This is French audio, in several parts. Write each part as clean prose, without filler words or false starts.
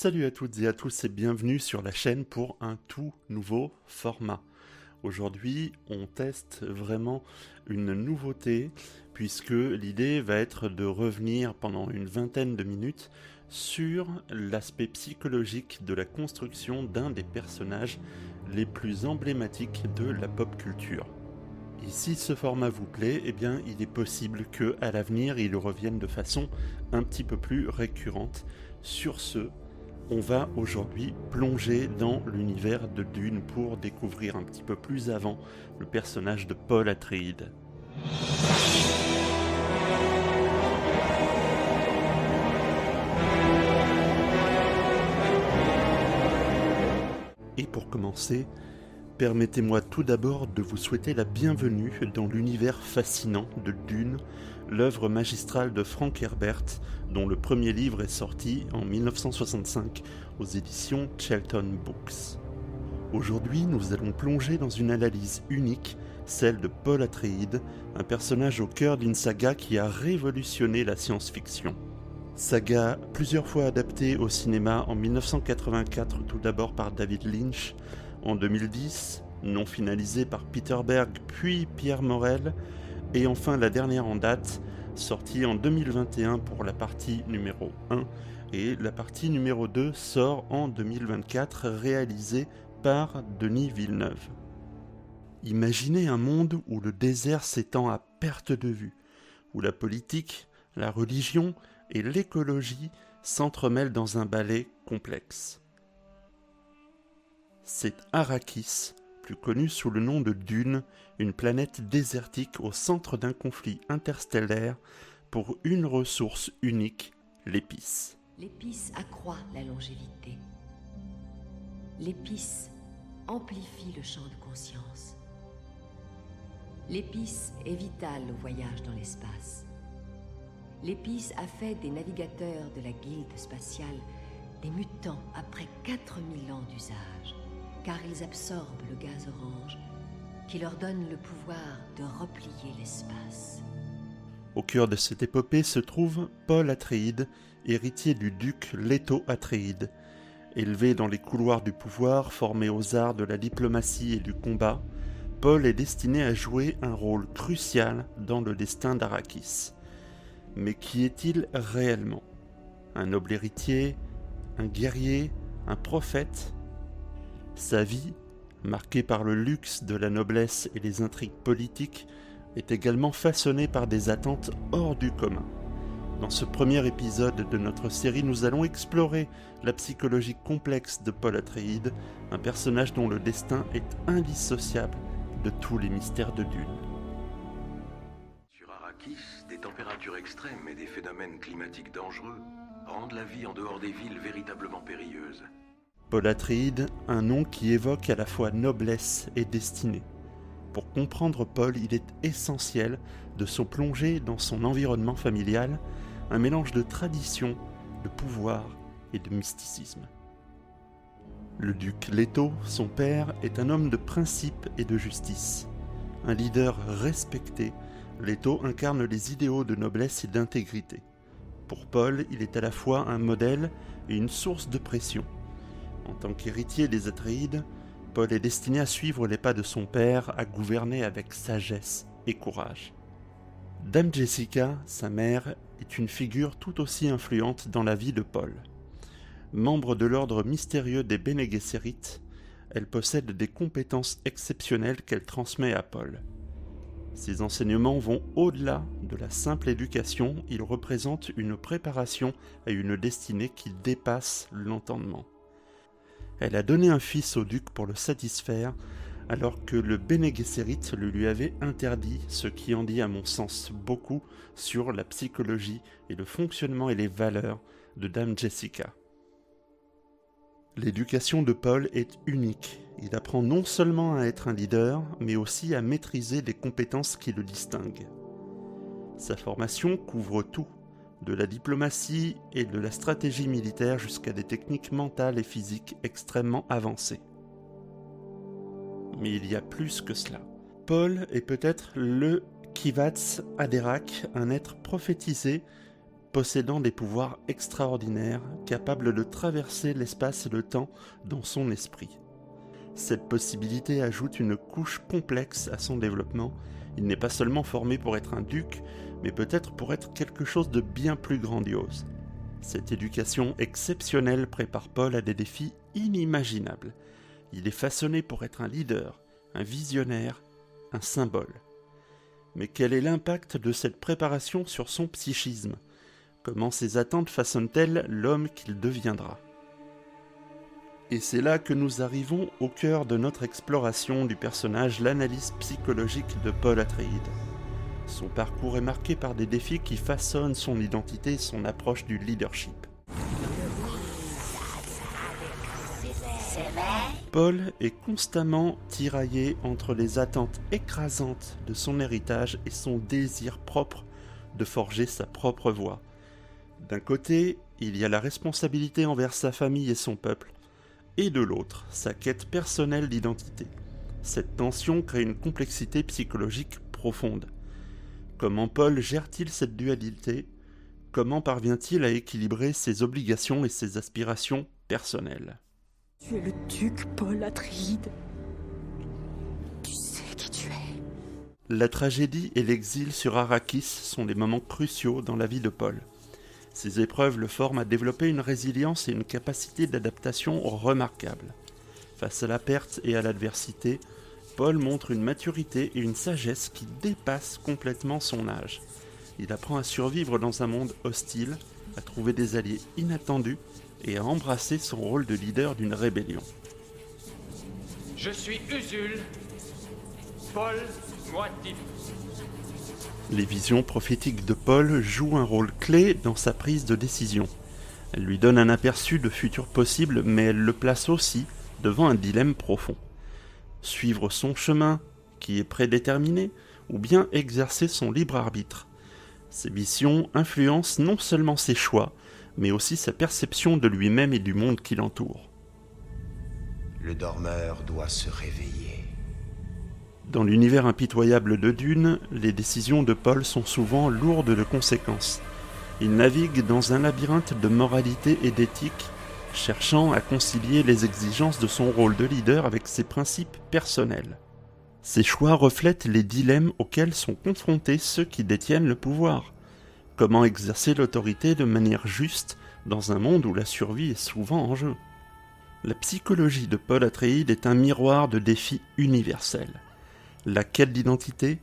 Salut à toutes et à tous et bienvenue sur la chaîne pour un tout nouveau format. Aujourd'hui, on teste vraiment une nouveauté puisque l'idée va être de revenir pendant une vingtaine de minutes sur l'aspect psychologique de la construction d'un des personnages les plus emblématiques de la pop culture. Et si ce format vous plaît, eh bien il est possible qu'à l'avenir il revienne de façon un petit peu plus récurrente. Sur ce, on va aujourd'hui plonger dans l'univers de Dune pour découvrir un petit peu plus avant le personnage de Paul Atreides. Et pour commencer, permettez-moi tout d'abord de vous souhaiter la bienvenue dans l'univers fascinant de Dune, l'œuvre magistrale de Frank Herbert, dont le premier livre est sorti en 1965 aux éditions Chelton Books. Aujourd'hui, nous allons plonger dans une analyse unique, celle de Paul Atreides, un personnage au cœur d'une saga qui a révolutionné la science-fiction. Saga plusieurs fois adaptée au cinéma en 1984 tout d'abord par David Lynch, en 2010, non finalisée par Peter Berg puis Pierre Morel, et enfin la dernière en date, sortie en 2021 pour la partie numéro 1, et la partie numéro 2 sort en 2024, réalisée par Denis Villeneuve. Imaginez un monde où le désert s'étend à perte de vue, où la politique, la religion et l'écologie s'entremêlent dans un ballet complexe. C'est Arrakis, plus connue sous le nom de Dune, une planète désertique au centre d'un conflit interstellaire pour une ressource unique, l'épice. L'épice accroît la longévité. L'épice amplifie le champ de conscience. L'épice est vitale au voyage dans l'espace. L'épice a fait des navigateurs de la guilde spatiale des mutants après 4000 ans d'usage, car ils absorbent le gaz orange qui leur donne le pouvoir de replier l'espace. Au cœur de cette épopée se trouve Paul Atreides, héritier du duc Leto Atreides. Élevé dans les couloirs du pouvoir, formé aux arts de la diplomatie et du combat, Paul est destiné à jouer un rôle crucial dans le destin d'Arrakis. Mais qui est-il réellement ? Un noble héritier ? Un guerrier ? Un prophète ? Sa vie, marquée par le luxe de la noblesse et les intrigues politiques, est également façonnée par des attentes hors du commun. Dans ce premier épisode de notre série, nous allons explorer la psychologie complexe de Paul Atreides, un personnage dont le destin est indissociable de tous les mystères de Dune. Sur Arrakis, des températures extrêmes et des phénomènes climatiques dangereux rendent la vie en dehors des villes véritablement périlleuse. Paul Atreides, un nom qui évoque à la fois noblesse et destinée. Pour comprendre Paul, il est essentiel de se plonger dans son environnement familial, un mélange de tradition, de pouvoir et de mysticisme. Le duc Leto, son père, est un homme de principe et de justice. Un leader respecté, Leto incarne les idéaux de noblesse et d'intégrité. Pour Paul, il est à la fois un modèle et une source de pression. En tant qu'héritier des Atreides, Paul est destiné à suivre les pas de son père, à gouverner avec sagesse et courage. Dame Jessica, sa mère, est une figure tout aussi influente dans la vie de Paul. Membre de l'ordre mystérieux des Bene Gesserit, elle possède des compétences exceptionnelles qu'elle transmet à Paul. Ses enseignements vont au-delà de la simple éducation, ils représentent une préparation à une destinée qui dépasse l'entendement. Elle a donné un fils au duc pour le satisfaire, alors que le Bene Gesserit le lui avait interdit, ce qui en dit à mon sens beaucoup sur la psychologie et le fonctionnement et les valeurs de Dame Jessica. L'éducation de Paul est unique. Il apprend non seulement à être un leader, mais aussi à maîtriser les compétences qui le distinguent. Sa formation couvre tout, de la diplomatie et de la stratégie militaire jusqu'à des techniques mentales et physiques extrêmement avancées. Mais il y a plus que cela. Paul est peut-être le Kivats Haderach, un être prophétisé possédant des pouvoirs extraordinaires, capable de traverser l'espace et le temps dans son esprit. Cette possibilité ajoute une couche complexe à son développement. Il n'est pas seulement formé pour être un duc, mais peut-être pour être quelque chose de bien plus grandiose. Cette éducation exceptionnelle prépare Paul à des défis inimaginables. Il est façonné pour être un leader, un visionnaire, un symbole. Mais quel est l'impact de cette préparation sur son psychisme ? Comment ces attentes façonnent-elles l'homme qu'il deviendra ? Et c'est là que nous arrivons au cœur de notre exploration du personnage, l'analyse psychologique de Paul Atreides. Son parcours est marqué par des défis qui façonnent son identité et son approche du leadership. Paul est constamment tiraillé entre les attentes écrasantes de son héritage et son désir propre de forger sa propre voie. D'un côté, il y a la responsabilité envers sa famille et son peuple, et de l'autre, sa quête personnelle d'identité. Cette tension crée une complexité psychologique profonde. Comment Paul gère-t-il cette dualité ? Comment parvient-il à équilibrer ses obligations et ses aspirations personnelles ? Tu es le duc Paul Atreides. Tu sais qui tu es. La tragédie et l'exil sur Arrakis sont des moments cruciaux dans la vie de Paul. Ces épreuves le forment à développer une résilience et une capacité d'adaptation remarquables. Face à la perte et à l'adversité, Paul montre une maturité et une sagesse qui dépassent complètement son âge. Il apprend à survivre dans un monde hostile, à trouver des alliés inattendus et à embrasser son rôle de leader d'une rébellion. Je suis Usul, Paul Muad'Dib. Les visions prophétiques de Paul jouent un rôle clé dans sa prise de décision. Elles lui donnent un aperçu de futur possible, mais elles le placent aussi devant un dilemme profond. Suivre son chemin, qui est prédéterminé, ou bien exercer son libre arbitre. Ces visions influencent non seulement ses choix, mais aussi sa perception de lui-même et du monde qui l'entoure. Le dormeur doit se réveiller. Dans l'univers impitoyable de Dune, les décisions de Paul sont souvent lourdes de conséquences. Il navigue dans un labyrinthe de moralité et d'éthique, cherchant à concilier les exigences de son rôle de leader avec ses principes personnels. Ces choix reflètent les dilemmes auxquels sont confrontés ceux qui détiennent le pouvoir. Comment exercer l'autorité de manière juste dans un monde où la survie est souvent en jeu ? La psychologie de Paul Atreides est un miroir de défis universels. La quête d'identité,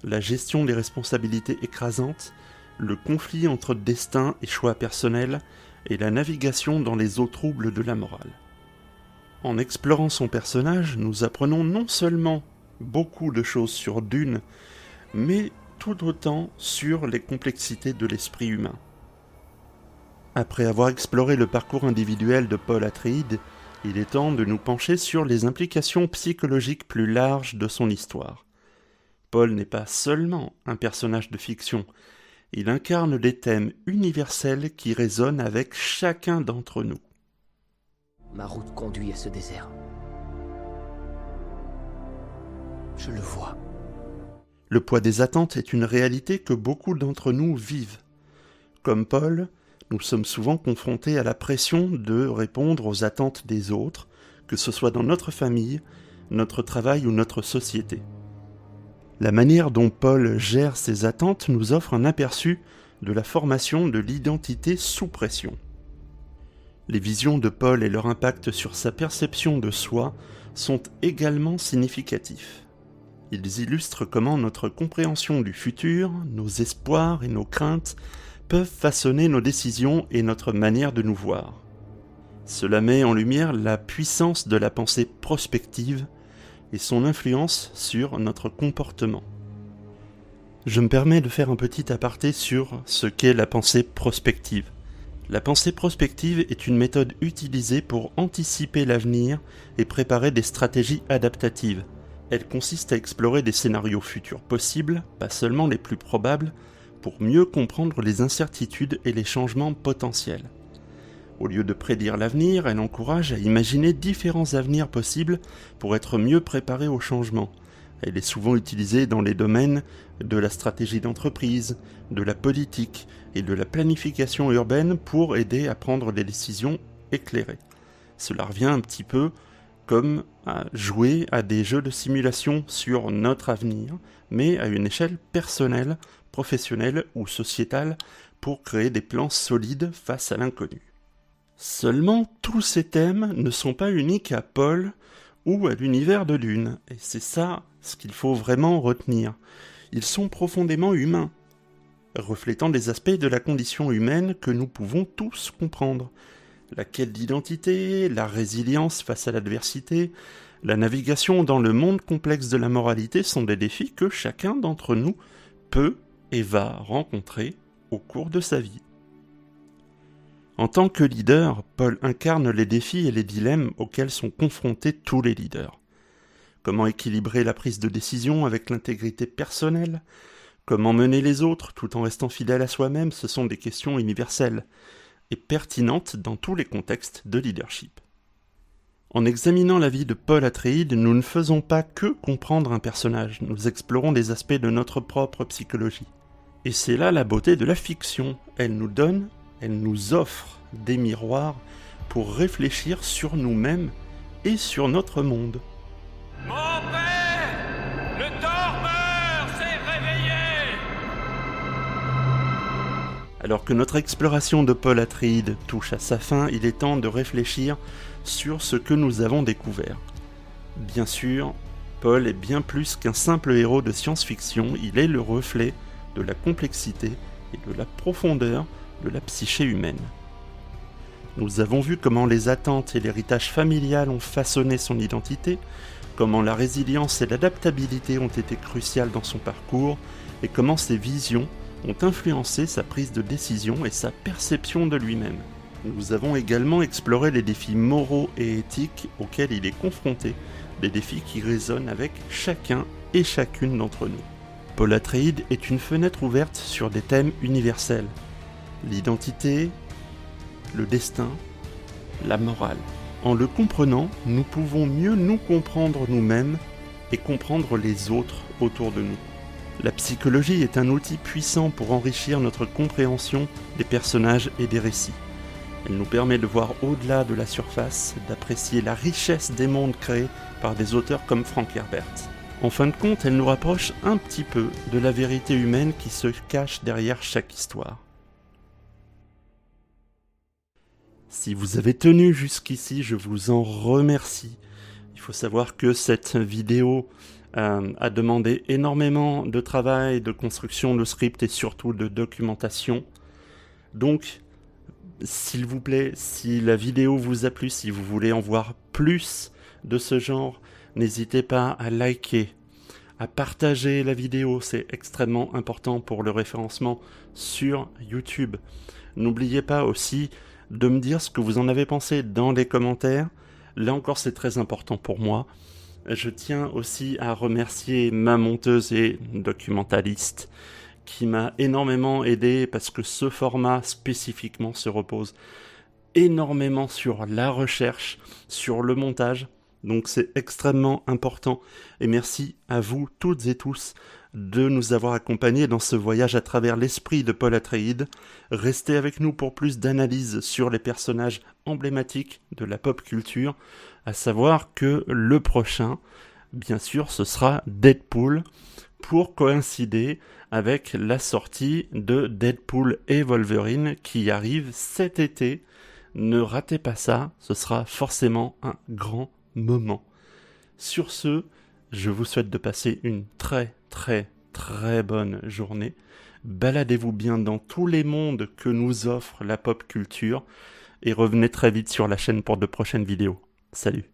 la gestion des responsabilités écrasantes, le conflit entre destin et choix personnels, et la navigation dans les eaux troubles de la morale. En explorant son personnage, nous apprenons non seulement beaucoup de choses sur Dune, mais tout autant sur les complexités de l'esprit humain. Après avoir exploré le parcours individuel de Paul Atreides, il est temps de nous pencher sur les implications psychologiques plus larges de son histoire. Paul n'est pas seulement un personnage de fiction, il incarne des thèmes universels qui résonnent avec chacun d'entre nous. Ma route conduit à ce désert. Je le vois. Le poids des attentes est une réalité que beaucoup d'entre nous vivent. Comme Paul, nous sommes souvent confrontés à la pression de répondre aux attentes des autres, que ce soit dans notre famille, notre travail ou notre société. La manière dont Paul gère ses attentes nous offre un aperçu de la formation de l'identité sous pression. Les visions de Paul et leur impact sur sa perception de soi sont également significatifs. Ils illustrent comment notre compréhension du futur, nos espoirs et nos craintes peuvent façonner nos décisions et notre manière de nous voir. Cela met en lumière la puissance de la pensée prospective et son influence sur notre comportement. Je me permets de faire un petit aparté sur ce qu'est la pensée prospective. La pensée prospective est une méthode utilisée pour anticiper l'avenir et préparer des stratégies adaptatives. Elle consiste à explorer des scénarios futurs possibles, pas seulement les plus probables, pour mieux comprendre les incertitudes et les changements potentiels. Au lieu de prédire l'avenir, elle encourage à imaginer différents avenirs possibles pour être mieux préparé aux changements, Elle est souvent utilisée dans les domaines de la stratégie d'entreprise, de la politique et de la planification urbaine pour aider à prendre des décisions éclairées. Cela revient un petit peu comme à jouer à des jeux de simulation sur notre avenir, mais à une échelle personnelle, professionnelle ou sociétale pour créer des plans solides face à l'inconnu. Seulement, tous ces thèmes ne sont pas uniques à Paul ou à l'univers de Dune, et c'est ça ce qu'il faut vraiment retenir. Ils sont profondément humains, reflétant des aspects de la condition humaine que nous pouvons tous comprendre. La quête d'identité, la résilience face à l'adversité, la navigation dans le monde complexe de la moralité sont des défis que chacun d'entre nous peut et va rencontrer au cours de sa vie. En tant que leader, Paul incarne les défis et les dilemmes auxquels sont confrontés tous les leaders. Comment équilibrer la prise de décision avec l'intégrité personnelle ? Comment mener les autres tout en restant fidèle à soi-même ? Ce sont des questions universelles et pertinentes dans tous les contextes de leadership. En examinant la vie de Paul Atreides, nous ne faisons pas que comprendre un personnage, nous explorons des aspects de notre propre psychologie. Et c'est là la beauté de la fiction, elle nous offre des miroirs pour réfléchir sur nous-mêmes et sur notre monde. Mon père, le dormeur s'est réveillé! Alors que notre exploration de Paul Atreides touche à sa fin, il est temps de réfléchir sur ce que nous avons découvert. Bien sûr, Paul est bien plus qu'un simple héros de science-fiction, il est le reflet de la complexité et de la profondeur de la psyché humaine. Nous avons vu comment les attentes et l'héritage familial ont façonné son identité, comment la résilience et l'adaptabilité ont été cruciales dans son parcours, et comment ses visions ont influencé sa prise de décision et sa perception de lui-même. Nous avons également exploré les défis moraux et éthiques auxquels il est confronté, des défis qui résonnent avec chacun et chacune d'entre nous. Paul Atreides est une fenêtre ouverte sur des thèmes universels. L'identité, le destin, la morale. En le comprenant, nous pouvons mieux nous comprendre nous-mêmes et comprendre les autres autour de nous. La psychologie est un outil puissant pour enrichir notre compréhension des personnages et des récits. Elle nous permet de voir au-delà de la surface, d'apprécier la richesse des mondes créés par des auteurs comme Frank Herbert. En fin de compte, elle nous rapproche un petit peu de la vérité humaine qui se cache derrière chaque histoire. Si vous avez tenu jusqu'ici, je vous en remercie. Il faut savoir que cette vidéo a demandé énormément de travail, de construction de script et surtout de documentation. Donc, s'il vous plaît, si la vidéo vous a plu, si vous voulez en voir plus de ce genre, n'hésitez pas à liker, à partager la vidéo, c'est extrêmement important pour le référencement sur YouTube. N'oubliez pas aussi de me dire ce que vous en avez pensé dans les commentaires. Là encore, c'est très important pour moi. Je tiens aussi à remercier ma monteuse et documentaliste qui m'a énormément aidé parce que ce format spécifiquement se repose énormément sur la recherche, sur le montage. Donc c'est extrêmement important et merci à vous toutes et tous de nous avoir accompagnés dans ce voyage à travers l'esprit de Paul Atreides. Restez avec nous pour plus d'analyses sur les personnages emblématiques de la pop culture, à savoir que le prochain, bien sûr, ce sera Deadpool, pour coïncider avec la sortie de Deadpool et Wolverine qui arrive cet été. Ne ratez pas ça, ce sera forcément un grand moment. Sur ce, je vous souhaite de passer une très bonne journée. Baladez-vous bien dans tous les mondes que nous offre la pop culture et revenez très vite sur la chaîne pour de prochaines vidéos. Salut!